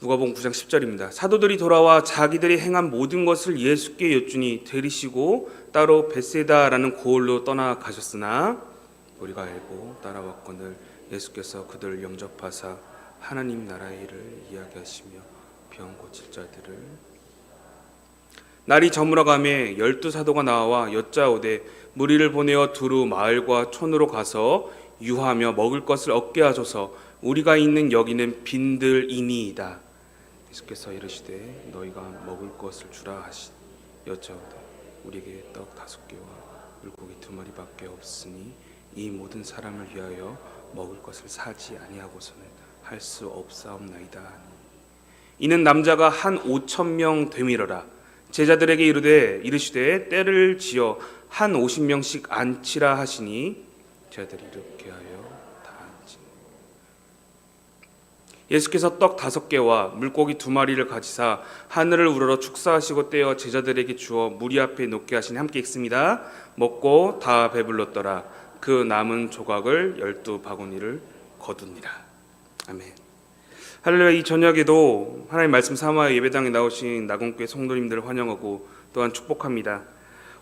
누가복음 9장 10절입니다. 사도들이 돌아와 자기들이 행한 모든 것을 예수께 여쭈니 들으시고 따로 벳세다라는 고을로 떠나가셨으나 우리가 알고 따라왔거늘 예수께서 그들을 영접하사 하나님 나라의 일을 이야기하시며 병 고칠 자들을. 날이 저물어가매 12사도가 나와 여짜오되 무리를 보내어 두루 마을과 촌으로 가서 유하며 먹을 것을 얻게 하소서. 우리가 있는 여기는 빈들이니이다. 예수께서 이르시되 너희가 먹을 것을 주라 하시 여짜오되 우리에게 떡 5개와 물고기 2마리밖에 없으니 이 모든 사람을 위하여 먹을 것을 사지 아니하고서는 할 수 없사옵나이다. 이는 남자가 한 5,000명 되밀어라. 제자들에게 이르시되 때를 지어 한 50명씩 앉히라 하시니 제자들이 이렇게 하여 다 앉으니. 예수께서 떡 5개와 물고기 2마리를 가지사 하늘을 우러러 축사하시고 떼어 제자들에게 주어 무리 앞에 놓게 하시니 함께 읽습니다. 먹고 다 배불렀더라. 그 남은 조각을 12바구니를 거두니라. 아멘. 할렐루야. 이 저녁에도 하나님 말씀 삼아 예배당에 나오신 나gon교회 성도님들을 환영하고 또한 축복합니다.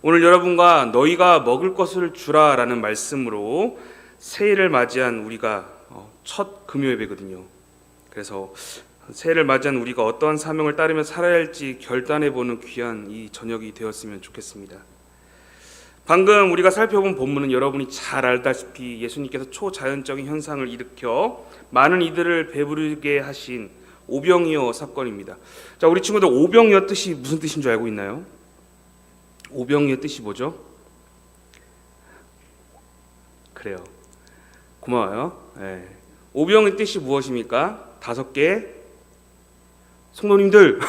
오늘 여러분과 너희가 먹을 것을 주라 라는 말씀으로 새해를 맞이한 우리가 첫 금요 예배거든요. 그래서 새해를 맞이한 우리가 어떠한 사명을 따르며 살아야 할지 결단해보는 귀한 이 저녁이 되었으면 좋겠습니다. 방금 우리가 살펴본 본문은 여러분이 잘 알다시피 예수님께서 초자연적인 현상을 일으켜 많은 이들을 배부르게 하신 오병이어 사건입니다. 자, 우리 친구들 오병이어 뜻이 무슨 뜻인 줄 알고 있나요? 오병이어 뜻이 뭐죠? 그래요. 고마워요. 네. 오병의 뜻이 무엇입니까? 5개. 성도님들,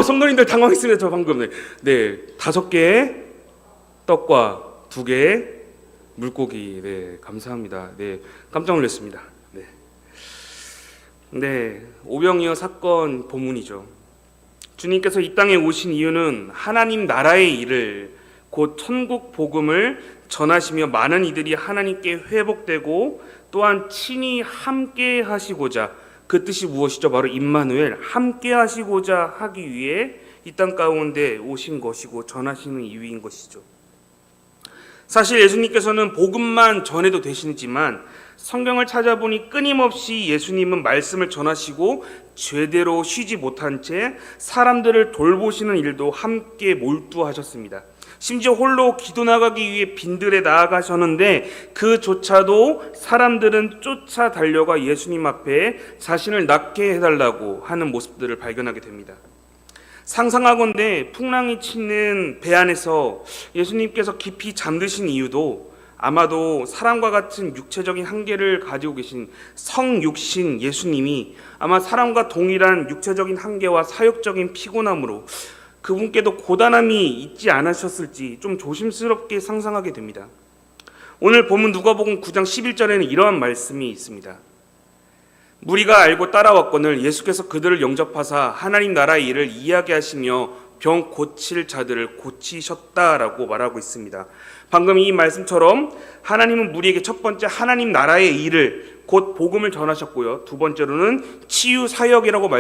성도님들 당황했습니다. 저 방금. 네, 5개의 떡과 2개의 물고기. 네, 감사합니다. 네, 깜짝 놀랐습니다. 네, 오병이어 사건 본문이죠. 주님께서 이 땅에 오신 이유는 하나님 나라의 일을 곧 천국 복음을 전하시며 많은 이들이 하나님께 회복되고 또한 친히 함께 하시고자, 그 뜻이 무엇이죠? 바로 임마누엘, 함께 하시고자 하기 위해 이 땅 가운데 오신 것이고 전하시는 이유인 것이죠. 사실 예수님께서는 복음만 전해도 되시지만 성경을 찾아보니 끊임없이 예수님은 말씀을 전하시고 제대로 쉬지 못한 채 사람들을 돌보시는 일도 함께 몰두하셨습니다. 심지어 홀로 기도 나가기 위해 빈들에 나아가셨는데 그조차도 사람들은 쫓아 달려가 예수님 앞에 자신을 낫게 해달라고 하는 모습들을 발견하게 됩니다. 상상하건대 풍랑이 치는 배 안에서 예수님께서 깊이 잠드신 이유도 아마도 사람과 같은 육체적인 한계를 가지고 계신 성육신 예수님이 아마 사람과 동일한 육체적인 한계와 사역적인 피곤함으로 그분께도 고단함이 있지 않으셨을지 좀 조심스럽게 상상하게 됩니다. 오늘 본문 누가복음 9장 11절에는 이러한 말씀이 있습니다. 무리가 알고 따라왔거늘 예수께서 그들을 영접하사 하나님 나라의 일을 이야기하시며 병 고칠 자들을 고치셨다라고 말하고 있습니다. 방금 이 말씀처럼 하나님은 무리에게 첫 번째 하나님 나라의 일을 곧 복음을 전하셨고요. 두 번째로는 치유 사역이라고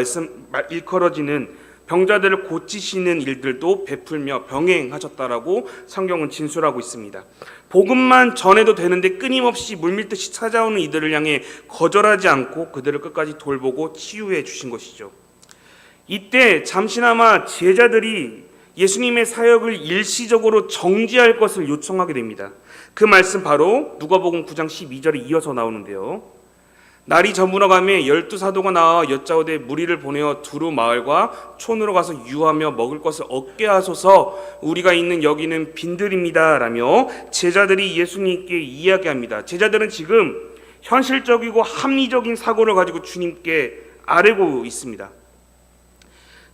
일컬어지는 병자들을 고치시는 일들도 베풀며 병행하셨다라고 성경은 진술하고 있습니다. 복음만 전해도 되는데 끊임없이 물밀듯이 찾아오는 이들을 향해 거절하지 않고 그들을 끝까지 돌보고 치유해 주신 것이죠. 이때 잠시나마 제자들이 예수님의 사역을 일시적으로 정지할 것을 요청하게 됩니다. 그 말씀 바로 누가복음 9장 12절에 이어서 나오는데요. 날이 저물어가며 12사도가 나와 여짜오되 무리를 보내어 두루 마을과 촌으로 가서 유하며 먹을 것을 얻게 하소서. 우리가 있는 여기는 빈들입니다 라며 제자들이 예수님께 이야기합니다. 제자들은 지금 현실적이고 합리적인 사고를 가지고 주님께 아뢰고 있습니다.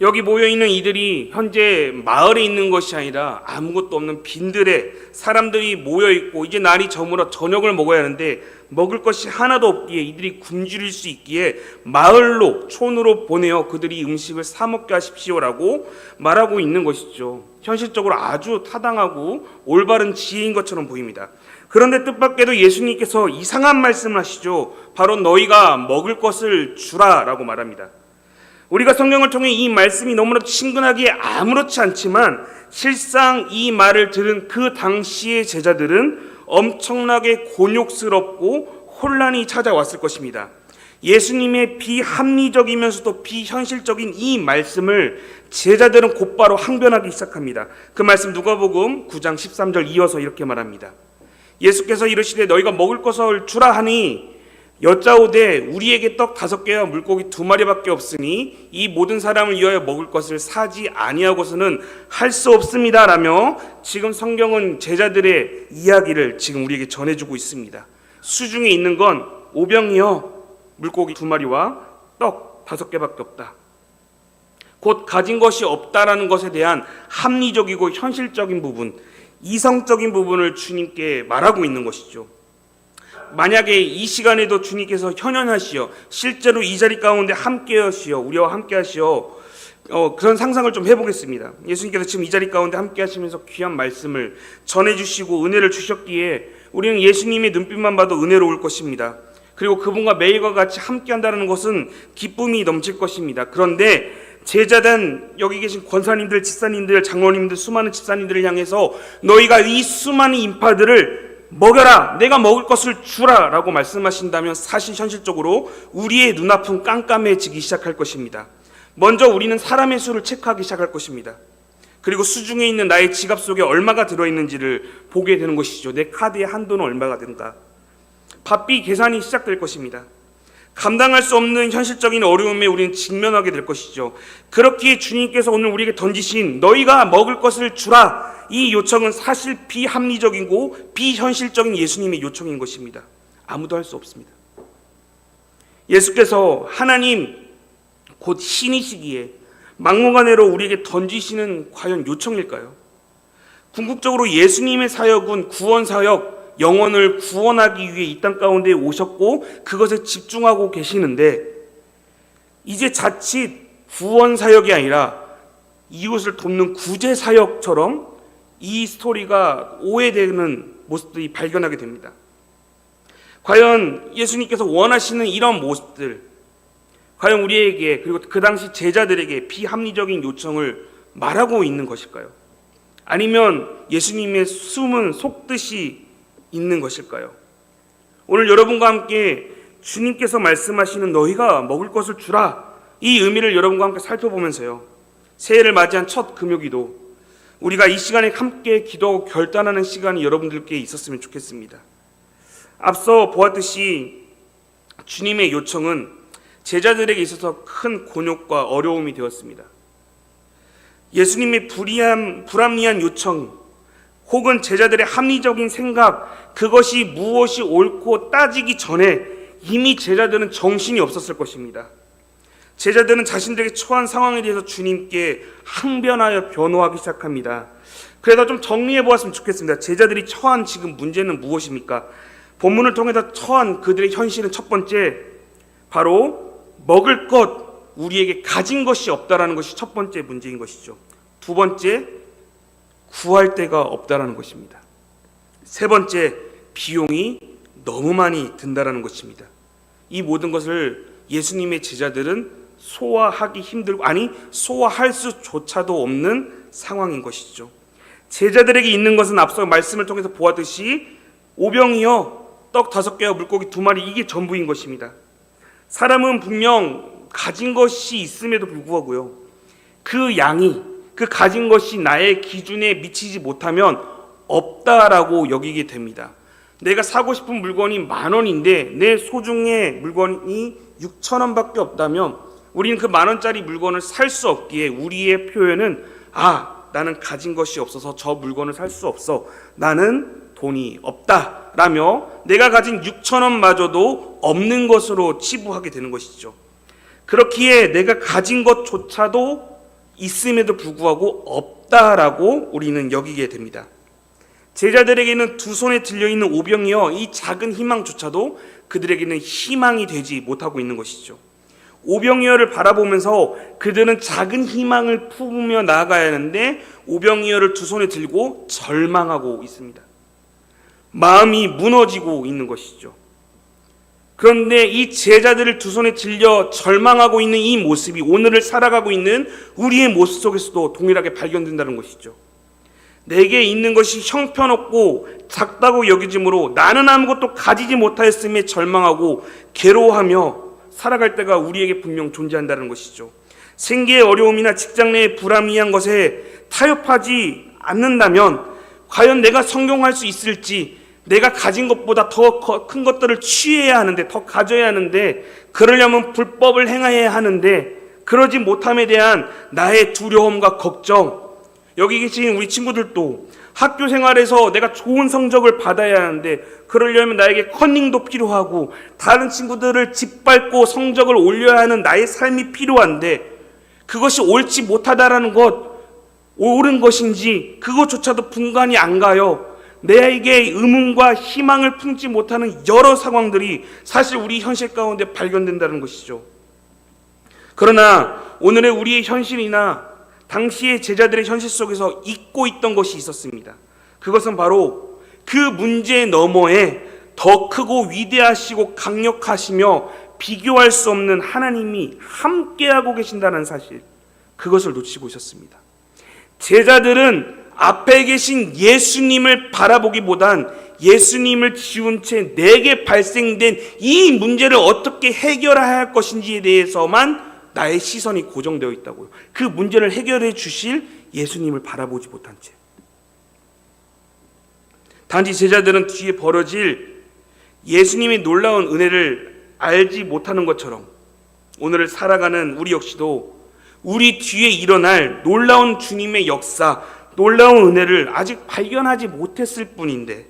여기 모여있는 이들이 현재 마을에 있는 것이 아니라 아무것도 없는 빈들에 사람들이 모여있고 이제 날이 저물어 저녁을 먹어야 하는데 먹을 것이 하나도 없기에 이들이 굶주릴 수 있기에 마을로 촌으로 보내어 그들이 음식을 사 먹게 하십시오라고 말하고 있는 것이죠. 현실적으로 아주 타당하고 올바른 지혜인 것처럼 보입니다. 그런데 뜻밖에도 예수님께서 이상한 말씀을 하시죠. 바로 너희가 먹을 것을 주라라고 말합니다. 우리가 성경을 통해 이 말씀이 너무나도 친근하기에 아무렇지 않지만 실상 이 말을 들은 그 당시의 제자들은 엄청나게 곤욕스럽고 혼란이 찾아왔을 것입니다. 예수님의 비합리적이면서도 비현실적인 이 말씀을 제자들은 곧바로 항변하기 시작합니다. 그 말씀 누가복음 9장 13절 이어서 이렇게 말합니다. 예수께서 이르시되 너희가 먹을 것을 주라 하니 여짜오되 우리에게 떡 5개와 물고기 2마리밖에 없으니 이 모든 사람을 위하여 먹을 것을 사지 아니하고서는 할 수 없습니다 라며 지금 성경은 제자들의 이야기를 지금 우리에게 전해주고 있습니다. 수중에 있는 건 오병이어 물고기 2마리와 떡 5개밖에 없다. 곧 가진 것이 없다라는 것에 대한 합리적이고 현실적인 부분, 이성적인 부분을 주님께 말하고 있는 것이죠. 만약에 이 시간에도 주님께서 현현하시어 실제로 이 자리 가운데 함께 하시어 우리와 함께 하시어 그런 상상을 좀 해보겠습니다. 예수님께서 지금 이 자리 가운데 함께 하시면서 귀한 말씀을 전해주시고 은혜를 주셨기에 우리는 예수님의 눈빛만 봐도 은혜로울 것입니다. 그리고 그분과 매일과 같이 함께 한다는 것은 기쁨이 넘칠 것입니다. 그런데 제자단 여기 계신 권사님들, 집사님들, 장로님들, 수많은 집사님들을 향해서 너희가 이 수많은 인파들을 먹여라, 내가 먹을 것을 주라 라고 말씀하신다면 사실 현실적으로 우리의 눈앞은 깜깜해지기 시작할 것입니다. 먼저 우리는 사람의 수를 체크하기 시작할 것입니다. 그리고 수중에 있는 나의 지갑 속에 얼마가 들어있는지를 보게 되는 것이죠. 내 카드의 한도는 얼마가 되는가. 바삐 계산이 시작될 것입니다. 감당할 수 없는 현실적인 어려움에 우리는 직면하게 될 것이죠. 그렇기에 주님께서 오늘 우리에게 던지신 너희가 먹을 것을 주라, 이 요청은 사실 비합리적이고 비현실적인 예수님의 요청인 것입니다. 아무도 할 수 없습니다. 예수께서 하나님 곧 신이시기에 막무가내로 우리에게 던지시는 과연 요청일까요? 궁극적으로 예수님의 사역은 구원 사역, 영혼을 구원하기 위해 이 땅 가운데 오셨고 그것에 집중하고 계시는데 이제 자칫 구원 사역이 아니라 이웃을 돕는 구제 사역처럼 이 스토리가 오해되는 모습들이 발견하게 됩니다. 과연 예수님께서 원하시는 이런 모습들, 과연 우리에게 그리고 그 당시 제자들에게 비합리적인 요청을 말하고 있는 것일까요? 아니면 예수님의 숨은 속뜻이 있는 것일까요? 오늘 여러분과 함께 주님께서 말씀하시는 너희가 먹을 것을 주라, 이 의미를 여러분과 함께 살펴보면서요, 새해를 맞이한 첫 금요기도 우리가 이 시간에 함께 기도하고 결단하는 시간이 여러분들께 있었으면 좋겠습니다. 앞서 보았듯이 주님의 요청은 제자들에게 있어서 큰 곤욕과 어려움이 되었습니다. 예수님의 불합리한 요청 혹은 제자들의 합리적인 생각, 그것이 무엇이 옳고 따지기 전에 이미 제자들은 정신이 없었을 것입니다. 제자들은 자신들에게 처한 상황에 대해서 주님께 항변하여 변호하기 시작합니다. 그래서 좀 정리해 보았으면 좋겠습니다. 제자들이 처한 지금 문제는 무엇입니까? 본문을 통해서 처한 그들의 현실은 첫 번째, 바로 먹을 것, 우리에게 가진 것이 없다라는 것이 첫 번째 문제인 것이죠. 두 번째, 구할 데가 없다라는 것입니다. 세 번째, 비용이 너무 많이 든다라는 것입니다. 이 모든 것을 예수님의 제자들은 소화하기 힘들고, 아니 소화할 수조차도 없는 상황인 것이죠. 제자들에게 있는 것은 앞서 말씀을 통해서 보았듯이 오병이어 떡 5개와 물고기 2마리, 이게 전부인 것입니다. 사람은 분명 가진 것이 있음에도 불구하고요, 그 양이, 그 가진 것이 나의 기준에 미치지 못하면 없다라고 여기게 됩니다. 내가 사고 싶은 물건이 10,000원인데 내 소중의 물건이 6,000원밖에 없다면 우리는 그 10,000원짜리 물건을 살 수 없기에 우리의 표현은 나는 가진 것이 없어서 저 물건을 살 수 없어, 나는 돈이 없다 라며 내가 가진 6,000원마저도 없는 것으로 치부하게 되는 것이죠. 그렇기에 내가 가진 것조차도 있음에도 불구하고 없다라고 우리는 여기게 됩니다. 제자들에게는 두 손에 들려있는 오병이어 이 작은 희망조차도 그들에게는 희망이 되지 못하고 있는 것이죠. 오병이어를 바라보면서 그들은 작은 희망을 품으며 나아가야 하는데 오병이어를 두 손에 들고 절망하고 있습니다. 마음이 무너지고 있는 것이죠. 그런데 이 제자들을 두 손에 들려 절망하고 있는 이 모습이 오늘을 살아가고 있는 우리의 모습 속에서도 동일하게 발견된다는 것이죠. 내게 있는 것이 형편없고 작다고 여기지므로 나는 아무것도 가지지 못하였음에 절망하고 괴로워하며 살아갈 때가 우리에게 분명 존재한다는 것이죠. 생계의 어려움이나 직장 내의 불합리한 것에 타협하지 않는다면 과연 내가 성공할 수 있을지, 내가 가진 것보다 더 큰 것들을 취해야 하는데, 더 가져야 하는데, 그러려면 불법을 행해야 하는데, 그러지 못함에 대한 나의 두려움과 걱정, 여기 계신 우리 친구들도 학교 생활에서 내가 좋은 성적을 받아야 하는데 그러려면 나에게 커닝도 필요하고 다른 친구들을 짓밟고 성적을 올려야 하는 나의 삶이 필요한데 그것이 옳지 못하다라는 것, 옳은 것인지 그것조차도 분간이 안 가요. 내게 의문과 희망을 품지 못하는 여러 상황들이 사실 우리 현실 가운데 발견된다는 것이죠. 그러나 오늘의 우리의 현실이나 당시의 제자들의 현실 속에서 잊고 있던 것이 있었습니다. 그것은 바로 그 문제 너머에 더 크고 위대하시고 강력하시며 비교할 수 없는 하나님이 함께하고 계신다는 사실, 그것을 놓치고 있었습니다. 제자들은 앞에 계신 예수님을 바라보기보단 예수님을 지운 채 내게 발생된 이 문제를 어떻게 해결해야 할 것인지에 대해서만 나의 시선이 고정되어 있다고요. 그 문제를 해결해 주실 예수님을 바라보지 못한 채 단지 제자들은 뒤에 벌어질 예수님의 놀라운 은혜를 알지 못하는 것처럼 오늘을 살아가는 우리 역시도 우리 뒤에 일어날 놀라운 주님의 역사, 놀라운 은혜를 아직 발견하지 못했을 뿐인데,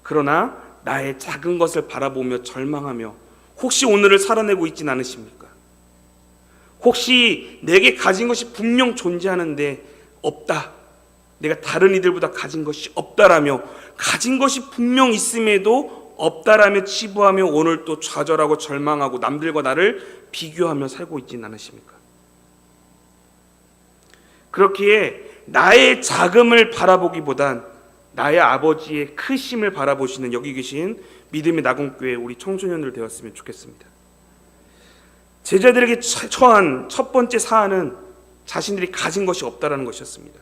그러나 나의 작은 것을 바라보며 절망하며 혹시 오늘을 살아내고 있진 않으십니까? 혹시 내게 가진 것이 분명 존재하는데 없다, 내가 다른 이들보다 가진 것이 없다라며, 가진 것이 분명 있음에도 없다라며 치부하며 오늘 또 좌절하고 절망하고 남들과 나를 비교하며 살고 있진 않으십니까? 그렇기에 나의 작음을 바라보기보단 나의 아버지의 크심을 바라보시는 여기 계신 믿음의 나군교회 우리 청소년들 되었으면 좋겠습니다. 제자들에게 처한 첫 번째 사안은 자신들이 가진 것이 없다라는 것이었습니다.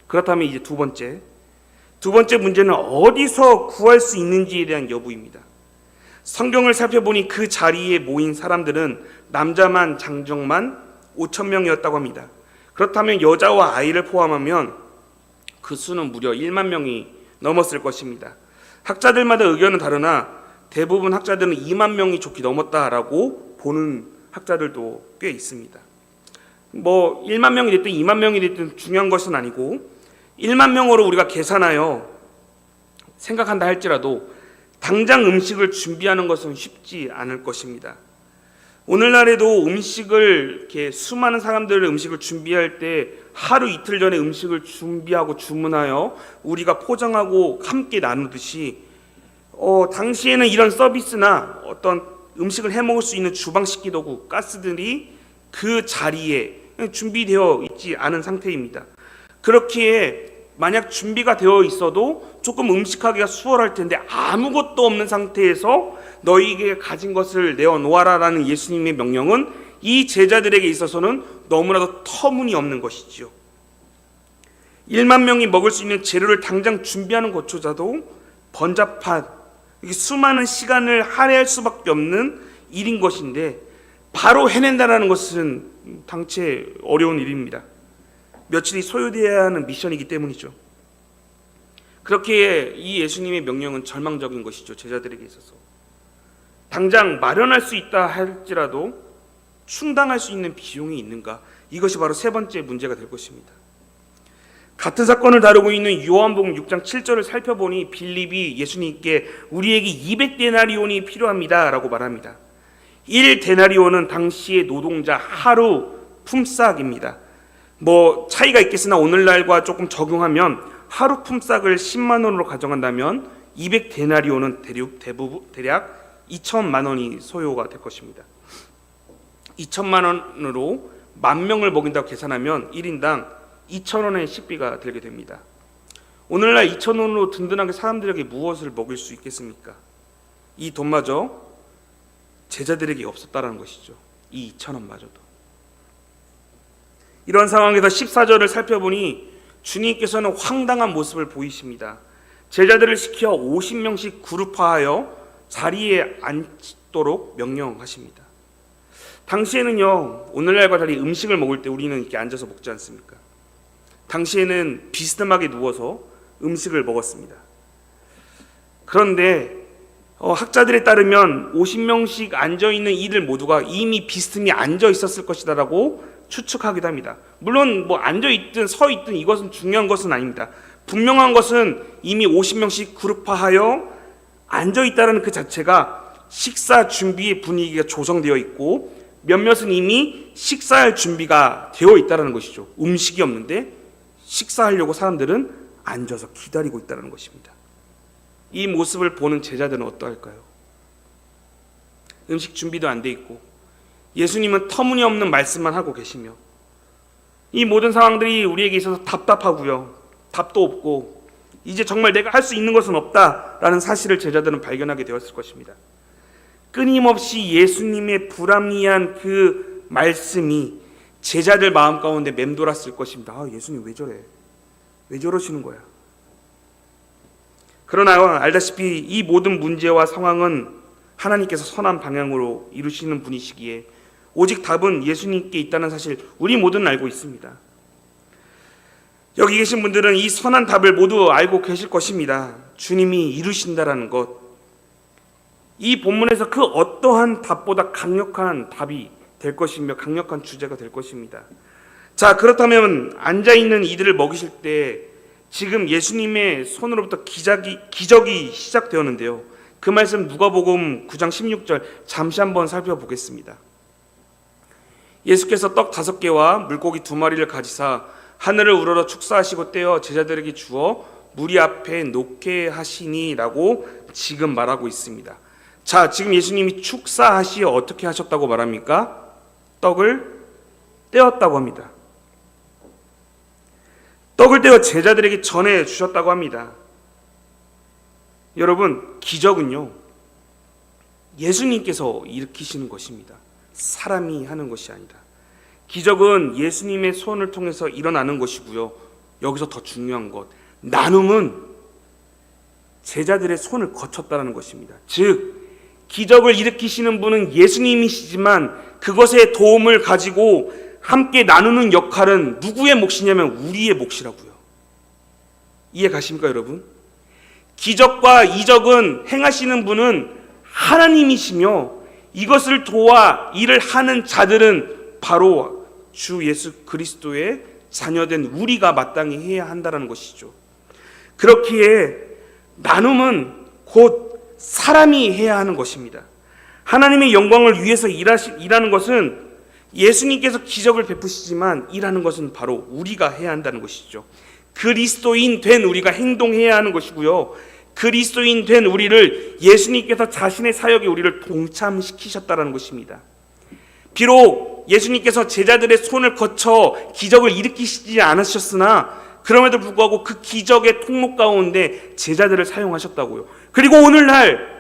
그렇다면 이제 두 번째 문제는 어디서 구할 수 있는지에 대한 여부입니다. 성경을 살펴보니 그 자리에 모인 사람들은 남자만 장정만 5,000명이었다고 합니다. 그렇다면 여자와 아이를 포함하면 그 수는 무려 1만 명이 넘었을 것입니다. 학자들마다 의견은 다르나 대부분 학자들은 2만 명이 좋게 넘었다라고 보는 학자들도 꽤 있습니다. 1만 명이 됐든 2만 명이 됐든 중요한 것은 아니고 1만 명으로 우리가 계산하여 생각한다 할지라도 당장 음식을 준비하는 것은 쉽지 않을 것입니다. 오늘날에도 음식을 이렇게 수많은 사람들 음식을 준비할 때 하루 이틀 전에 음식을 준비하고 주문하여 우리가 포장하고 함께 나누듯이 당시에는 이런 서비스나 어떤 음식을 해 먹을 수 있는 주방식기 도구, 가스들이 그 자리에 준비되어 있지 않은 상태입니다. 그렇기에 만약 준비가 되어 있어도 조금 음식하기가 수월할 텐데 아무것도 없는 상태에서 너희에게 가진 것을 내어놓아라라는 예수님의 명령은 이 제자들에게 있어서는 너무나도 터무니없는 것이지요. 1만 명이 먹을 수 있는 재료를 당장 준비하는 것조차도 번잡한 수많은 시간을 할애할 수밖에 없는 일인 것인데 바로 해낸다는 것은 당최 어려운 일입니다. 며칠이 소요되어야 하는 미션이기 때문이죠. 그렇기에 이 예수님의 명령은 절망적인 것이죠. 제자들에게 있어서 당장 마련할 수 있다 할지라도 충당할 수 있는 비용이 있는가, 이것이 바로 세 번째 문제가 될 것입니다. 같은 사건을 다루고 있는 요한복음 6장 7절을 살펴보니 빌립이 예수님께 우리에게 200데나리온이 필요합니다 라고 말합니다. 1데나리온은 당시의 노동자 하루 품삯입니다. 차이가 있겠으나 오늘날과 조금 적용하면 하루 품삯을 10만 원으로 가정한다면 200데나리온은 대략 2천만 원이 소요가 될 것입니다. 2천만 원으로 10,000명을 먹인다고 계산하면 1인당 2,000원의 식비가 들게 됩니다. 오늘날 2,000원으로 든든하게 사람들에게 무엇을 먹일 수 있겠습니까? 이 돈마저 제자들에게 없었다라는 것이죠. 이 2,000원마저도. 이런 상황에서 14절을 살펴보니 주님께서는 황당한 모습을 보이십니다. 제자들을 시켜 50명씩 그룹화하여 자리에 앉도록 명령하십니다. 당시에는요, 오늘날과 달리 음식을 먹을 때 우리는 이렇게 앉아서 먹지 않습니까? 당시에는 비스듬하게 누워서 음식을 먹었습니다. 그런데 학자들에 따르면 50명씩 앉아있는 이들 모두가 이미 비스듬히 앉아 있었을 것이다라고 추측하기도 합니다. 물론 앉아있든 서있든 이것은 중요한 것은 아닙니다. 분명한 것은 이미 50명씩 그룹화하여 앉아있다는 그 자체가 식사 준비의 분위기가 조성되어 있고 몇몇은 이미 식사할 준비가 되어 있다는 것이죠. 음식이 없는데 식사하려고 사람들은 앉아서 기다리고 있다는 것입니다. 이 모습을 보는 제자들은 어떠할까요? 음식 준비도 안 돼 있고 예수님은 터무니없는 말씀만 하고 계시며 이 모든 상황들이 우리에게 있어서 답답하고요. 답도 없고 이제 정말 내가 할 수 있는 것은 없다라는 사실을 제자들은 발견하게 되었을 것입니다. 끊임없이 예수님의 불합리한 그 말씀이 제자들 마음 가운데 맴돌았을 것입니다. 예수님 왜 저래? 왜 저러시는 거야? 그러나 알다시피 이 모든 문제와 상황은 하나님께서 선한 방향으로 이루시는 분이시기에 오직 답은 예수님께 있다는 사실 우리 모두는 알고 있습니다. 여기 계신 분들은 이 선한 답을 모두 알고 계실 것입니다. 주님이 이루신다라는 것. 이 본문에서 그 어떠한 답보다 강력한 답이 될 것이며 강력한 주제가 될 것입니다. 자, 그렇다면 앉아있는 이들을 먹이실 때 지금 예수님의 손으로부터 기적이 시작되었는데요. 그 말씀 누가복음 9장 16절 잠시 한번 살펴보겠습니다. 예수께서 떡 5개와 물고기 2마리를 가지사 하늘을 우러러 축사하시고 떼어 제자들에게 주어 무리 앞에 놓게 하시니라고 지금 말하고 있습니다. 자, 지금 예수님이 축사하시어 어떻게 하셨다고 말합니까? 떡을 떼었다고 합니다. 떡을 떼어 제자들에게 전해 주셨다고 합니다. 여러분, 기적은요, 예수님께서 일으키시는 것입니다. 사람이 하는 것이 아니다. 기적은 예수님의 손을 통해서 일어나는 것이고요. 여기서 더 중요한 것, 나눔은 제자들의 손을 거쳤다는 것입니다. 즉, 기적을 일으키시는 분은 예수님이시지만 그것의 도움을 가지고 함께 나누는 역할은 누구의 몫이냐면 우리의 몫이라고요. 이해 가십니까, 여러분? 기적과 이적은 행하시는 분은 하나님이시며 이것을 도와 일을 하는 자들은 바로 주 예수 그리스도의 자녀된 우리가 마땅히 해야 한다는 것이죠. 그렇기에 나눔은 곧 사람이 해야 하는 것입니다. 하나님의 영광을 위해서 일하는 것은 예수님께서 기적을 베푸시지만 일하는 것은 바로 우리가 해야 한다는 것이죠. 그리스도인 된 우리가 행동해야 하는 것이고요. 그리스도인 된 우리를 예수님께서 자신의 사역에 우리를 동참시키셨다는 것입니다. 비록 예수님께서 제자들의 손을 거쳐 기적을 일으키시지 않으셨으나 그럼에도 불구하고 그 기적의 통로 가운데 제자들을 사용하셨다고요. 그리고 오늘날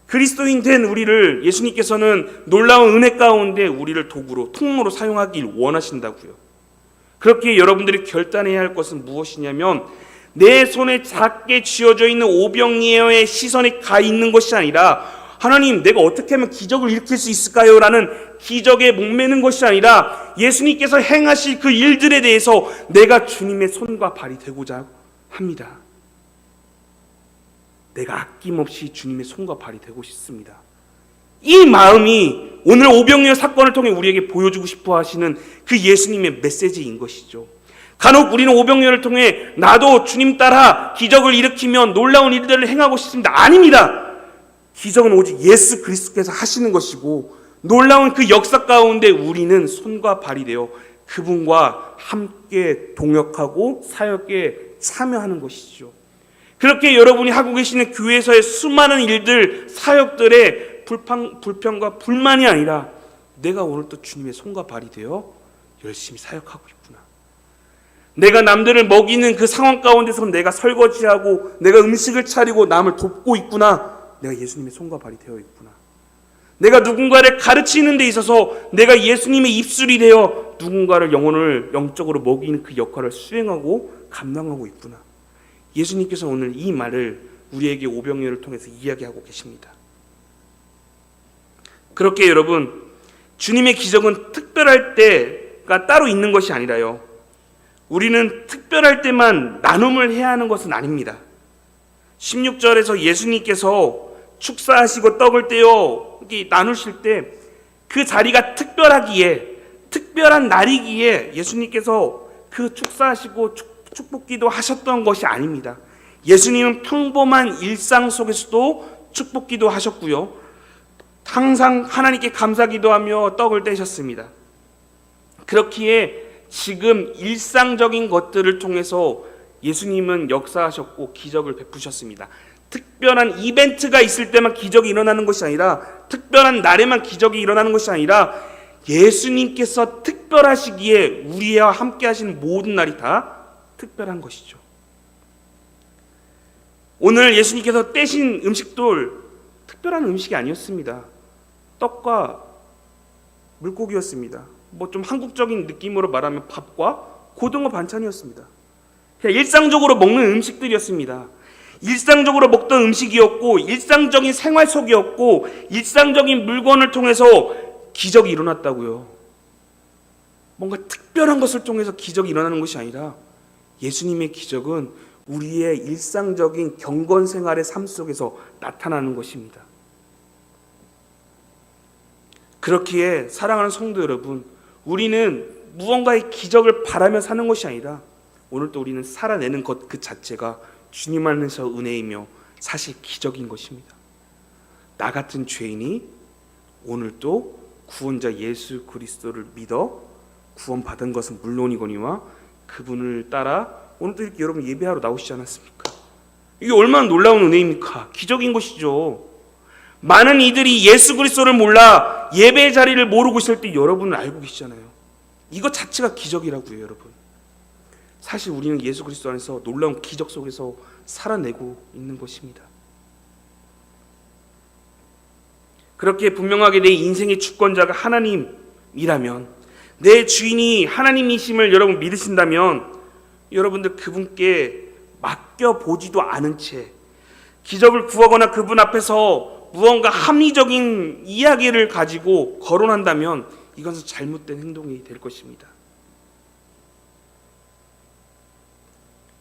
그리스도인 된 우리를 예수님께서는 놀라운 은혜 가운데 우리를 도구로 통로로 사용하길 원하신다고요. 그렇게 여러분들이 결단해야 할 것은 무엇이냐면 내 손에 작게 쥐어져 있는 오병이어의 시선이 가 있는 것이 아니라 하나님, 내가 어떻게 하면 기적을 일으킬 수 있을까요? 라는 기적에 목매는 것이 아니라 예수님께서 행하실 그 일들에 대해서 내가 주님의 손과 발이 되고자 합니다. 내가 아낌없이 주님의 손과 발이 되고 싶습니다. 이 마음이 오늘 오병이어 사건을 통해 우리에게 보여주고 싶어 하시는 그 예수님의 메시지인 것이죠. 간혹 우리는 오병이어를 통해 나도 주님 따라 기적을 일으키며 놀라운 일들을 행하고 싶습니다. 아닙니다. 기적은 오직 예수 그리스도께서 하시는 것이고 놀라운 그 역사 가운데 우리는 손과 발이 되어 그분과 함께 동역하고 사역에 참여하는 것이죠. 그렇게 여러분이 하고 계시는 교회에서의 수많은 일들, 사역들의 불평과 불만이 아니라 내가 오늘 또 주님의 손과 발이 되어 열심히 사역하고 있구나. 내가 남들을 먹이는 그 상황 가운데서 내가 설거지하고 내가 음식을 차리고 남을 돕고 있구나. 내가 예수님의 손과 발이 되어 있구나. 내가 누군가를 가르치는 데 있어서 내가 예수님의 입술이 되어 누군가를 영적으로 먹이는 그 역할을 수행하고 감당하고 있구나. 예수님께서 오늘 이 말을 우리에게 오병이어를 통해서 이야기하고 계십니다. 그렇게 여러분, 주님의 기적은 특별할 때가 따로 있는 것이 아니라요, 우리는 특별할 때만 나눔을 해야 하는 것은 아닙니다. 16절에서 예수님께서 축사하시고 떡을 떼어 나누실 때 그 자리가 특별하기에, 특별한 날이기에 예수님께서 그 축사하시고 축복기도 하셨던 것이 아닙니다. 예수님은 평범한 일상 속에서도 축복기도 하셨고요, 항상 하나님께 감사기도하며 떡을 떼셨습니다. 그렇기에 지금 일상적인 것들을 통해서 예수님은 역사하셨고 기적을 베푸셨습니다. 특별한 이벤트가 있을 때만 기적이 일어나는 것이 아니라, 특별한 날에만 기적이 일어나는 것이 아니라, 예수님께서 특별하시기에 우리와 함께 하시는 모든 날이 다 특별한 것이죠. 오늘 예수님께서 떼신 음식도 특별한 음식이 아니었습니다. 떡과 물고기였습니다. 뭐 좀 한국적인 느낌으로 말하면 밥과 고등어 반찬이었습니다. 그냥 일상적으로 먹는 음식들이었습니다. 일상적으로 먹던 음식이었고, 일상적인 생활 속이었고, 일상적인 물건을 통해서 기적이 일어났다고요. 뭔가 특별한 것을 통해서 기적이 일어나는 것이 아니라, 예수님의 기적은 우리의 일상적인 경건 생활의 삶 속에서 나타나는 것입니다. 그렇기에 사랑하는 성도 여러분, 우리는 무언가의 기적을 바라며 사는 것이 아니라 오늘 또 우리는 살아내는 것 그 자체가 주님 안에서 은혜이며 사실 기적인 것입니다. 나 같은 죄인이 오늘 또 구원자 예수 그리스도를 믿어 구원받은 것은 물론이거니와 그분을 따라 오늘 또 이렇게 여러분 예배하러 나오시지 않았습니까? 이게 얼마나 놀라운 은혜입니까? 기적인 것이죠. 많은 이들이 예수 그리스도를 몰라 예배 자리를 모르고 있을 때 여러분은 알고 계시잖아요. 이것 자체가 기적이라고요, 여러분. 사실 우리는 예수 그리스도 안에서 놀라운 기적 속에서 살아내고 있는 것입니다. 그렇게 분명하게 내 인생의 주권자가 하나님이라면, 내 주인이 하나님이심을 여러분 믿으신다면, 여러분들 그분께 맡겨보지도 않은 채 기적을 구하거나 그분 앞에서 무언가 합리적인 이야기를 가지고 거론한다면 이것은 잘못된 행동이 될 것입니다.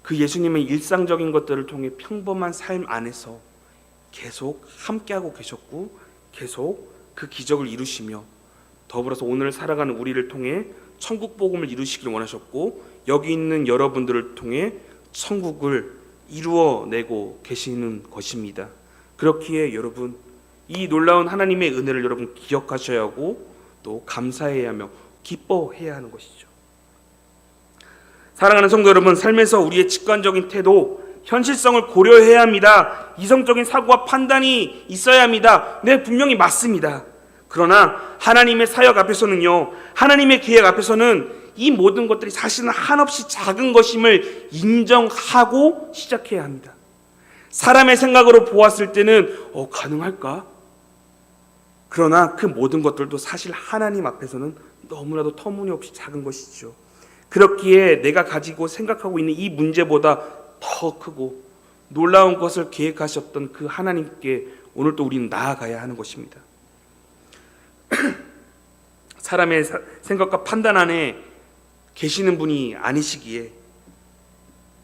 그 예수님의 일상적인 것들을 통해 평범한 삶 안에서 계속 함께하고 계셨고 계속 그 기적을 이루시며, 더불어서 오늘 살아가는 우리를 통해 천국 복음을 이루시길 원하셨고, 여기 있는 여러분들을 통해 천국을 이루어내고 계시는 것입니다. 그렇기에 여러분, 이 놀라운 하나님의 은혜를 여러분 기억하셔야 하고 또 감사해야 하며 기뻐해야 하는 것이죠. 사랑하는 성도 여러분, 삶에서 우리의 직관적인 태도, 현실성을 고려해야 합니다. 이성적인 사고와 판단이 있어야 합니다. 네, 분명히 맞습니다. 그러나 하나님의 사역 앞에서는요, 하나님의 계획 앞에서는 이 모든 것들이 사실은 한없이 작은 것임을 인정하고 시작해야 합니다. 사람의 생각으로 보았을 때는 가능할까? 그러나 그 모든 것들도 사실 하나님 앞에서는 너무나도 터무니없이 작은 것이죠. 그렇기에 내가 가지고 생각하고 있는 이 문제보다 더 크고 놀라운 것을 계획하셨던 그 하나님께 오늘도 우리는 나아가야 하는 것입니다. 사람의 생각과 판단 안에 계시는 분이 아니시기에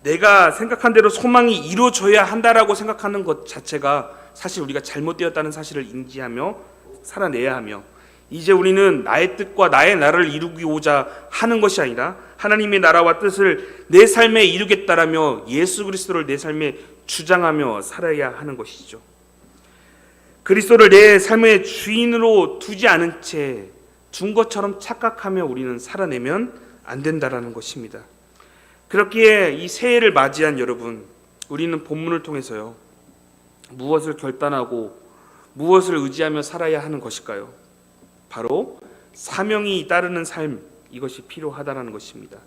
내가 생각한 대로 소망이 이루어져야 한다라고 생각하는 것 자체가 사실 우리가 잘못되었다는 사실을 인지하며 살아내야 하며, 이제 우리는 나의 뜻과 나의 나라를 이루고자 하는 것이 아니라 하나님의 나라와 뜻을 내 삶에 이루겠다라며 예수 그리스도를 내 삶에 주장하며 살아야 하는 것이죠. 그리스도를 내 삶의 주인으로 두지 않은 채 둔 것처럼 착각하며 우리는 살아내면 안 된다라는 것입니다. 그렇기에 이 새해를 맞이한 여러분, 우리는 본문을 통해서요, 무엇을 결단하고 무엇을 의지하며 살아야 하는 것일까요? 바로 사명이 따르는 삶, 이것이 필요하다는 것입니다.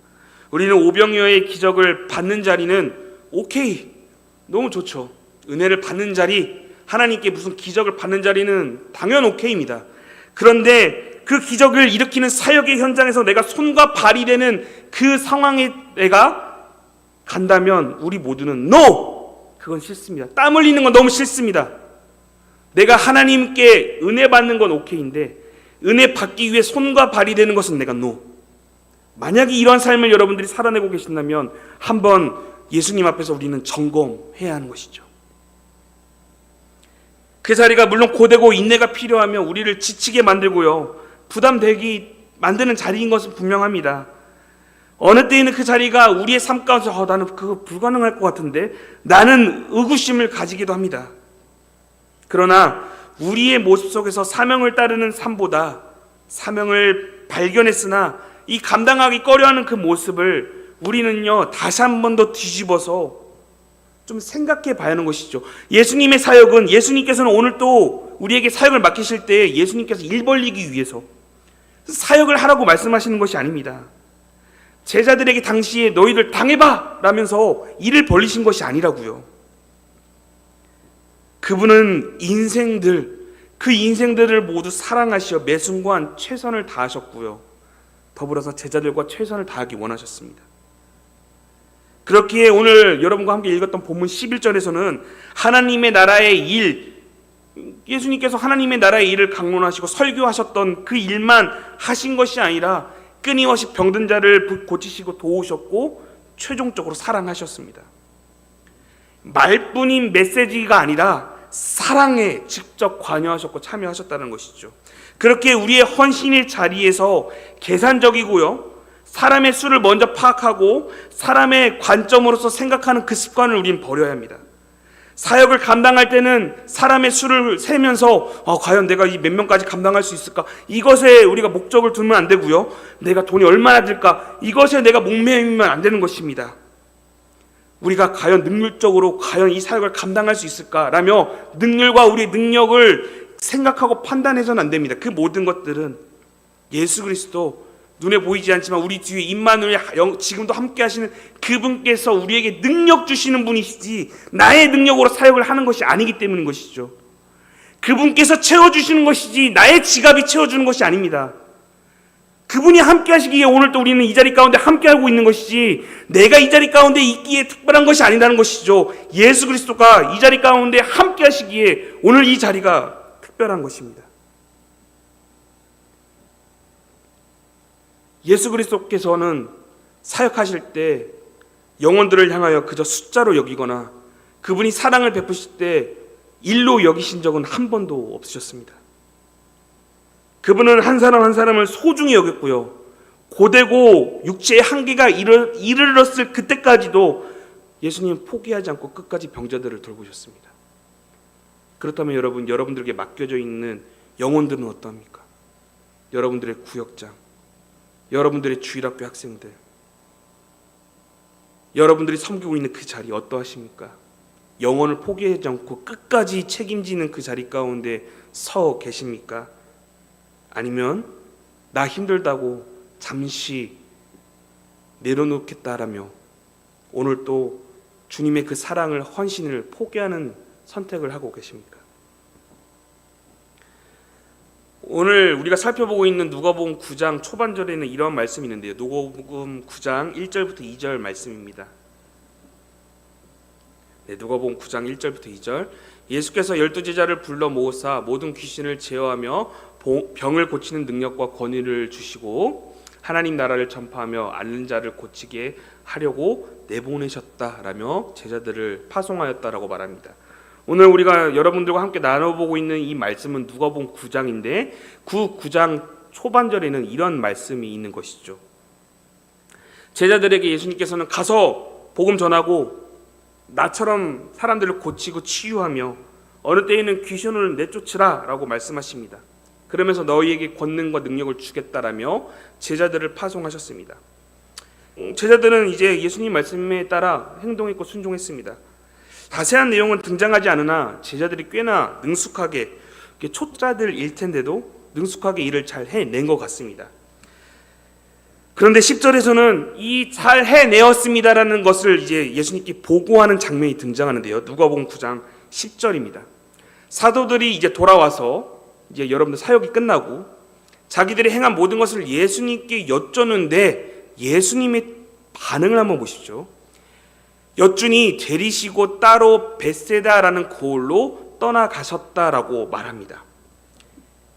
우리는 오병이어의 기적을 받는 자리는 오케이, 너무 좋죠. 은혜를 받는 자리, 하나님께 무슨 기적을 받는 자리는 당연 오케이입니다. 그런데 그 기적을 일으키는 사역의 현장에서 내가 손과 발이 되는 그 상황에 내가 간다면 우리 모두는 NO! 그건 싫습니다. 땀 흘리는 건 너무 싫습니다. 내가 하나님께 은혜 받는 건 오케이인데 은혜 받기 위해 손과 발이 되는 것은 내가 NO! 만약에 이러한 삶을 여러분들이 살아내고 계신다면 한번 예수님 앞에서 우리는 점검해야 하는 것이죠. 그 자리가 물론 고되고 인내가 필요하며 우리를 지치게 만들고요, 부담되게 만드는 자리인 것은 분명합니다. 어느 때에는 그 자리가 우리의 삶 가운데서 나는 그거 불가능할 것 같은데 나는 의구심을 가지기도 합니다. 그러나 우리의 모습 속에서 사명을 따르는 삶보다 사명을 발견했으나 이 감당하기 꺼려하는 그 모습을 우리는요 다시 한 번 더 뒤집어서 좀 생각해 봐야 하는 것이죠. 예수님의 사역은, 예수님께서는 오늘 또 우리에게 사역을 맡기실 때 예수님께서 일 벌리기 위해서 사역을 하라고 말씀하시는 것이 아닙니다. 제자들에게 당시에 너희들 당해봐 라면서 일을 벌리신 것이 아니라고요. 그분은 그 인생들을 모두 사랑하시어 매 순간 최선을 다하셨고요, 더불어서 제자들과 최선을 다하기 원하셨습니다. 그렇기에 오늘 여러분과 함께 읽었던 본문 11절에서는 하나님의 나라의 일, 예수님께서 하나님의 나라의 일을 강론하시고 설교하셨던 그 일만 하신 것이 아니라 끊임없이 병든 자를 고치시고 도우셨고 최종적으로 사랑하셨습니다. 말뿐인 메시지가 아니라 사랑에 직접 관여하셨고 참여하셨다는 것이죠. 그렇게 우리의 헌신의 자리에서 계산적이고요, 사람의 수를 먼저 파악하고 사람의 관점으로서 생각하는 그 습관을 우리는 버려야 합니다. 사역을 감당할 때는 사람의 수를 세면서 과연 내가 이 몇 명까지 감당할 수 있을까, 이것에 우리가 목적을 두면 안 되고요, 내가 돈이 얼마나 들까, 이것에 내가 목매이면 안 되는 것입니다. 우리가 과연 능률적으로 과연 이 사역을 감당할 수 있을까라며 능률과 우리의 능력을 생각하고 판단해서는 안 됩니다. 그 모든 것들은 예수 그리스도, 눈에 보이지 않지만 우리 뒤에 임마누엘 지금도 함께 하시는 그분께서 우리에게 능력 주시는 분이시지 나의 능력으로 사역을 하는 것이 아니기 때문인 것이죠. 그분께서 채워주시는 것이지 나의 지갑이 채워주는 것이 아닙니다. 그분이 함께 하시기에 오늘 또 우리는 이 자리 가운데 함께 하고 있는 것이지 내가 이 자리 가운데 있기에 특별한 것이 아니라는 것이죠. 예수 그리스도가 이 자리 가운데 함께 하시기에 오늘 이 자리가 특별한 것입니다. 예수 그리스도께서는 사역하실 때 영혼들을 향하여 그저 숫자로 여기거나 그분이 사랑을 베푸실 때 일로 여기신 적은 한 번도 없으셨습니다. 그분은 한 사람 한 사람을 소중히 여겼고요, 고되고 육체의 한계가 이르렀을 그때까지도 예수님은 포기하지 않고 끝까지 병자들을 돌보셨습니다. 그렇다면 여러분들에게 맡겨져 있는 영혼들은 어떠합니까? 여러분들의 구역장, 여러분들의 주일학교 학생들, 여러분들이 섬기고 있는 그 자리 어떠하십니까? 영혼을 포기하지 않고 끝까지 책임지는 그 자리 가운데 서 계십니까? 아니면 나 힘들다고 잠시 내려놓겠다라며 오늘 또 주님의 그 사랑을, 헌신을 포기하는 선택을 하고 계십니까? 오늘 우리가 살펴보고 있는 누가복음 9장 초반절에는 이런 말씀이 있는데요. 누가복음 9장 1절부터 2절 말씀입니다. 누가복음 9장 1절부터 2절. 예수께서 12제자를 불러 모으사 모든 귀신을 제어하며 병을 고치는 능력과 권위를 주시고 하나님 나라를 전파하며 앓는 자를 고치게 하려고 내보내셨다라며 제자들을 파송하였다라고 말합니다. 오늘 우리가 여러분들과 함께 나눠보고 있는 이 말씀은 누가복음 9장인데 9장 초반절에는 이런 말씀이 있는 것이죠. 제자들에게 예수님께서는 가서 복음 전하고 나처럼 사람들을 고치고 치유하며 어느 때에는 귀신을 내쫓으라 라고 말씀하십니다. 그러면서 너희에게 권능과 능력을 주겠다라며 제자들을 파송하셨습니다. 제자들은 이제 예수님 말씀에 따라 행동했고 순종했습니다. 자세한 내용은 등장하지 않으나 제자들이 꽤나 능숙하게, 초짜들일 텐데도 능숙하게 일을 잘 해낸 것 같습니다. 그런데 10절에서는 이 잘 해내었습니다라는 것을 이제 예수님께 보고하는 장면이 등장하는데요. 누가복음 9장 10절입니다. 사도들이 이제 돌아와서 이제 여러분들 사역이 끝나고 자기들이 행한 모든 것을 예수님께 여쭈는데 예수님의 반응을 한번 보십시오. 여쭈니 데리시고 따로 벳세다라는 고을로 떠나가셨다라고 말합니다.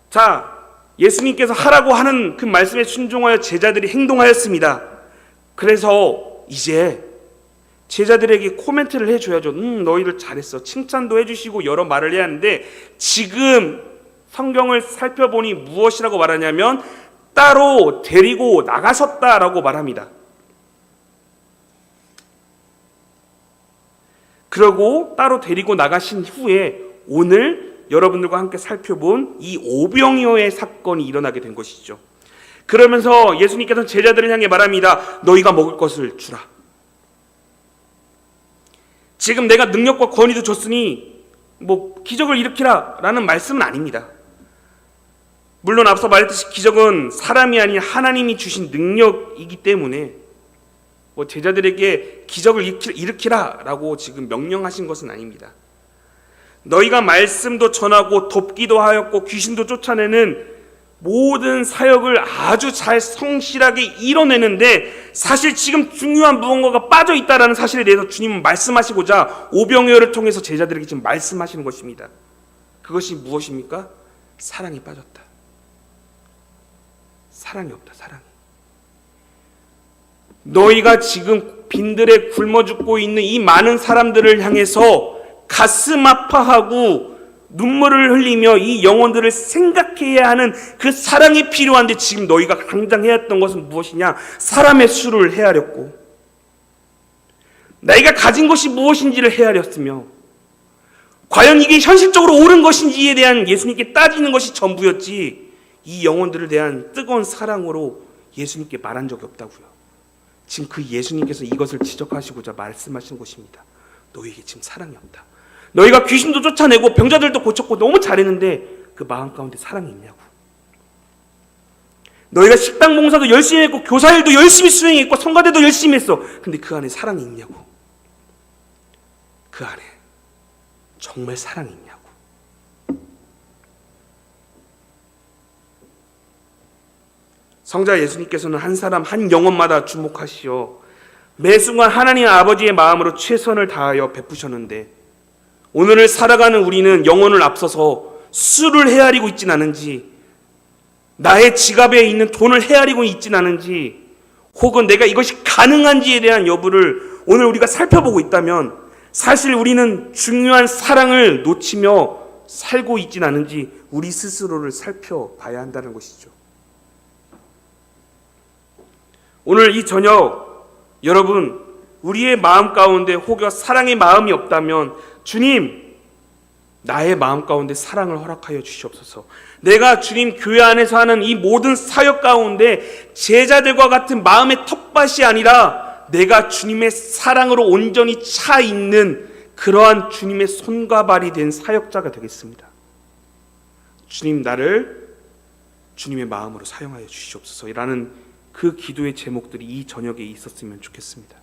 자, 예수님께서 하라고 하는 그 말씀에 순종하여 제자들이 행동하였습니다. 그래서 이제 제자들에게 코멘트를 해줘야죠. 너희들 잘했어. 칭찬도 해주시고 여러 말을 해야 하는데 지금 성경을 살펴보니 무엇이라고 말하냐면 따로 데리고 나가셨다라고 말합니다. 그러고 따로 데리고 나가신 후에 오늘 여러분들과 함께 살펴본 이 오병이어의 사건이 일어나게 된 것이죠. 그러면서 예수님께서는 제자들을 향해 말합니다. 너희가 먹을 것을 주라. 지금 내가 능력과 권위도 줬으니 기적을 일으키라 라는 말씀은 아닙니다. 물론 앞서 말했듯이 기적은 사람이 아닌 하나님이 주신 능력이기 때문에 제자들에게 기적을 일으키라 라고 지금 명령하신 것은 아닙니다. 너희가 말씀도 전하고 돕기도 하였고 귀신도 쫓아내는 모든 사역을 아주 잘 성실하게 이뤄내는데 사실 지금 중요한 무언가가 빠져 있다는 사실에 대해서 주님은 말씀하시고자 오병이어를 통해서 제자들에게 지금 말씀하시는 것입니다. 그것이 무엇입니까? 사랑이 빠졌다. 사랑이 없다. 사랑이. 너희가 지금 빈들에 굶어 죽고 있는 이 많은 사람들을 향해서 가슴 아파하고 눈물을 흘리며 이 영혼들을 생각해야 하는 그 사랑이 필요한데 지금 너희가 당장 해야 했던 것은 무엇이냐? 사람의 수를 헤아렸고 너희가 가진 것이 무엇인지를 헤아렸으며 과연 이게 현실적으로 옳은 것인지에 대한 예수님께 따지는 것이 전부였지 이 영혼들에 대한 뜨거운 사랑으로 예수님께 말한 적이 없다고요. 지금 그 예수님께서 이것을 지적하시고자 말씀하시는 것입니다. 너희에게 지금 사랑이 없다. 너희가 귀신도 쫓아내고 병자들도 고쳤고 너무 잘했는데 그 마음 가운데 사랑이 있냐고. 너희가 식당 봉사도 열심히 했고 교사일도 열심히 수행했고 성가대도 열심히 했어. 근데 그 안에 사랑이 있냐고. 그 안에 정말 사랑이 있냐고. 성자 예수님께서는 한 사람 한 영혼마다 주목하시어 매 순간 하나님 아버지의 마음으로 최선을 다하여 베푸셨는데 오늘을 살아가는 우리는 영혼을 앞서서 수를 헤아리고 있진 않은지 나의 지갑에 있는 돈을 헤아리고 있진 않은지 혹은 내가 이것이 가능한지에 대한 여부를 오늘 우리가 살펴보고 있다면 사실 우리는 중요한 사랑을 놓치며 살고 있진 않은지 우리 스스로를 살펴봐야 한다는 것이죠. 오늘 이 저녁 여러분 우리의 마음 가운데 혹여 사랑의 마음이 없다면 주님 나의 마음 가운데 사랑을 허락하여 주시옵소서. 내가 주님 교회 안에서 하는 이 모든 사역 가운데 제자들과 같은 마음의 텃밭이 아니라 내가 주님의 사랑으로 온전히 차 있는 그러한 주님의 손과 발이 된 사역자가 되겠습니다. 주님 나를 주님의 마음으로 사용하여 주시옵소서라는 그 기도의 제목들이 이 저녁에 있었으면 좋겠습니다.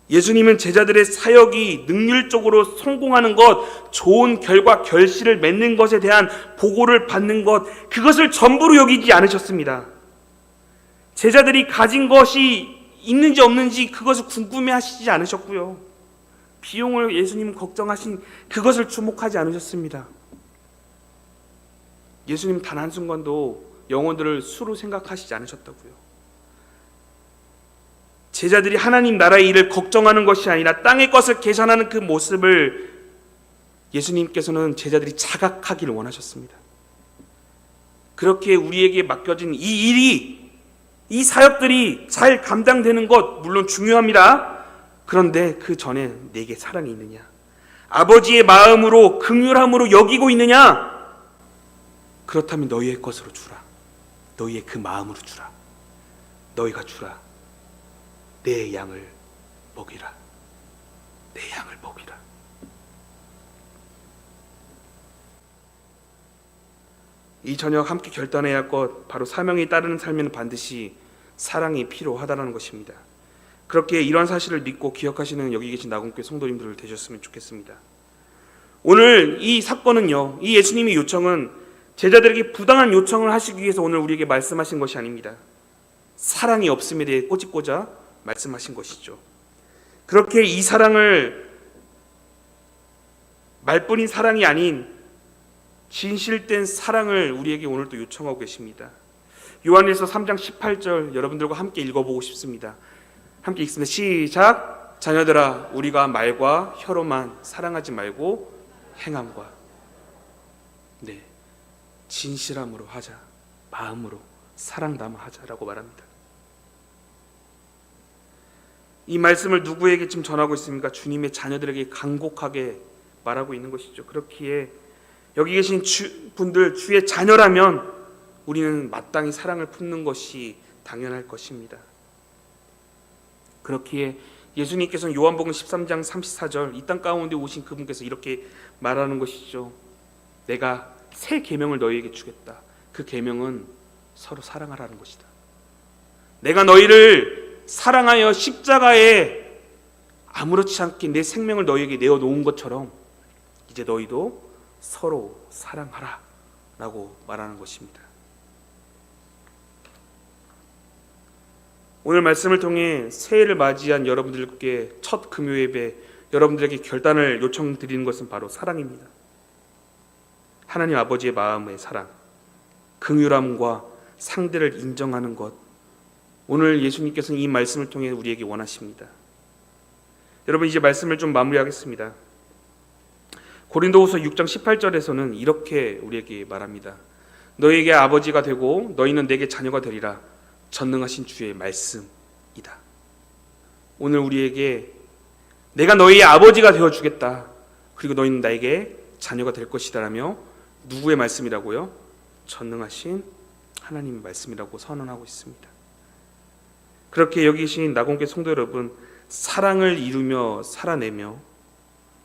예수님은 제자들의 사역이 능률적으로 성공하는 것, 좋은 결과, 결실을 맺는 것에 대한 보고를 받는 것, 그것을 전부로 여기지 않으셨습니다. 제자들이 가진 것이 있는지 없는지 그것을 궁금해하시지 않으셨고요. 비용을 예수님 걱정하신 그것을 주목하지 않으셨습니다. 예수님 단 한순간도 영혼들을 수로 생각하시지 않으셨다고요. 제자들이 하나님 나라의 일을 걱정하는 것이 아니라 땅의 것을 계산하는 그 모습을 예수님께서는 제자들이 자각하기를 원하셨습니다. 그렇게 우리에게 맡겨진 이 일이, 이 사역들이 잘 감당되는 것 물론 중요합니다. 그런데 그 전에 내게 사랑이 있느냐? 아버지의 마음으로 긍휼함으로 여기고 있느냐? 그렇다면 너희의 것으로 주라. 너희의 그 마음으로 주라. 너희가 주라. 내 양을 먹이라. 내 양을 먹이라. 이 저녁 함께 결단해야 할 것, 바로 사명에 따르는 삶에는 반드시 사랑이 필요하다는 것입니다. 그렇게 이러한 사실을 믿고 기억하시는 여기 계신 나군교회 성도님들 되셨으면 좋겠습니다. 오늘 이 사건은요, 이 예수님의 요청은 제자들에게 부당한 요청을 하시기 위해서 오늘 우리에게 말씀하신 것이 아닙니다. 사랑이 없음에 대해 꼬집고자 말씀하신 것이죠. 그렇게 이 사랑을 말뿐인 사랑이 아닌 진실된 사랑을 우리에게 오늘 또 요청하고 계십니다. 요한일서 3장 18절 여러분들과 함께 읽어보고 싶습니다. 함께 읽습니다. 시작. 자녀들아, 우리가 말과 혀로만 사랑하지 말고 행함과 진실함으로 하자. 마음으로 사랑 담아 하자라고 말합니다. 이 말씀을 누구에게 지금 전하고 있습니까? 주님의 자녀들에게 간곡하게 말하고 있는 것이죠. 그렇기에 여기 계신 분들 주의 자녀라면 우리는 마땅히 사랑을 품는 것이 당연할 것입니다. 그렇기에 예수님께서는 요한복음 13장 34절 이 땅 가운데 오신 그분께서 이렇게 말하는 것이죠. 내가 새 계명을 너희에게 주겠다. 그 계명은 서로 사랑하라는 것이다. 내가 너희를 사랑하여 십자가에 아무렇지 않게 내 생명을 너희에게 내어놓은 것처럼 이제 너희도 서로 사랑하라 라고 말하는 것입니다. 오늘 말씀을 통해 새해를 맞이한 여러분들께 첫 금요 예배 여러분들에게 결단을 요청드리는 것은 바로 사랑입니다. 하나님 아버지의 마음의 사랑, 긍휼함과 상대를 인정하는 것, 오늘 예수님께서는 이 말씀을 통해 우리에게 원하십니다. 여러분, 이제 말씀을 좀 마무리하겠습니다. 고린도후서 6장 18절에서는 이렇게 우리에게 말합니다. 너희에게 아버지가 되고 너희는 내게 자녀가 되리라. 전능하신 주의 말씀이다. 오늘 우리에게 내가 너희의 아버지가 되어주겠다. 그리고 너희는 나에게 자녀가 될 것이다 라며 누구의 말씀이라고요? 전능하신 하나님의 말씀이라고 선언하고 있습니다. 그렇게 여기 계신 나공교회 성도 여러분, 사랑을 이루며 살아내며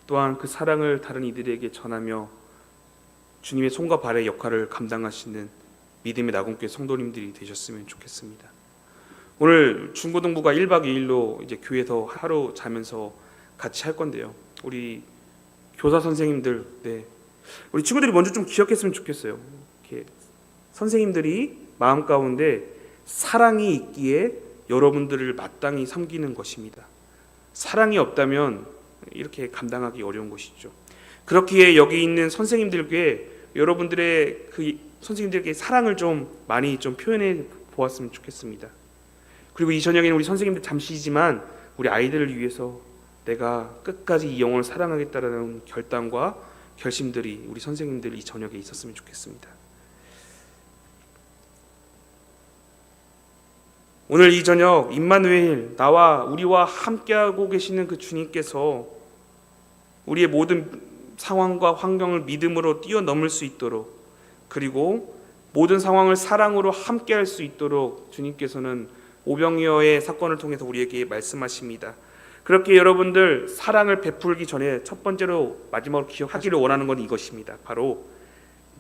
또한 그 사랑을 다른 이들에게 전하며 주님의 손과 발의 역할을 감당하시는 믿음의 나공교회 성도님들이 되셨으면 좋겠습니다. 오늘 중고등부가 1박 2일로 이제 교회에서 하루 자면서 같이 할 건데요. 우리 교사 선생님들, 우리 친구들이 먼저 좀 기억했으면 좋겠어요. 이렇게 선생님들이 마음 가운데 사랑이 있기에 여러분들을 마땅히 섬기는 것입니다. 사랑이 없다면 이렇게 감당하기 어려운 것이죠. 그렇기에 여기 있는 선생님들께 여러분들의 그 선생님들에게 사랑을 좀 많이 좀 표현해 보았으면 좋겠습니다. 그리고 이 저녁에는 우리 선생님들 잠시지만 우리 아이들을 위해서 내가 끝까지 이 영혼을 사랑하겠다라는 결단과 결심들이 우리 선생님들 이 저녁에 있었으면 좋겠습니다. 오늘 이 저녁 임마누엘 나와 우리와 함께하고 계시는 그 주님께서 우리의 모든 상황과 환경을 믿음으로 뛰어넘을 수 있도록, 그리고 모든 상황을 사랑으로 함께할 수 있도록 주님께서는 오병이어의 사건을 통해서 우리에게 말씀하십니다. 그렇게 여러분들 사랑을 베풀기 전에 첫 번째로 마지막으로 기억하기를 원하는 건 이것입니다. 바로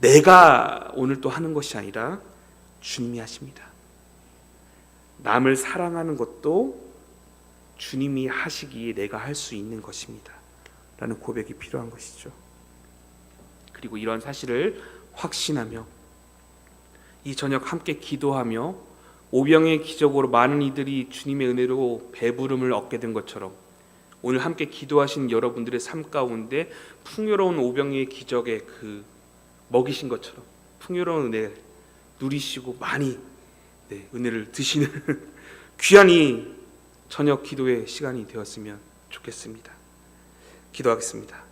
내가 오늘 또 하는 것이 아니라 주님이 하십니다. 남을 사랑하는 것도 주님이 하시기에 내가 할 수 있는 것입니다 라는 고백이 필요한 것이죠. 그리고 이런 사실을 확신하며 이 저녁 함께 기도하며 오병의 기적으로 많은 이들이 주님의 은혜로 배부름을 얻게 된 것처럼 오늘 함께 기도하신 여러분들의 삶 가운데 풍요로운 오병의 기적의 그 먹이신 것처럼 풍요로운 은혜 누리시고 많이 은혜를 드시는 귀한 이 저녁 기도의 시간이 되었으면 좋겠습니다. 기도하겠습니다.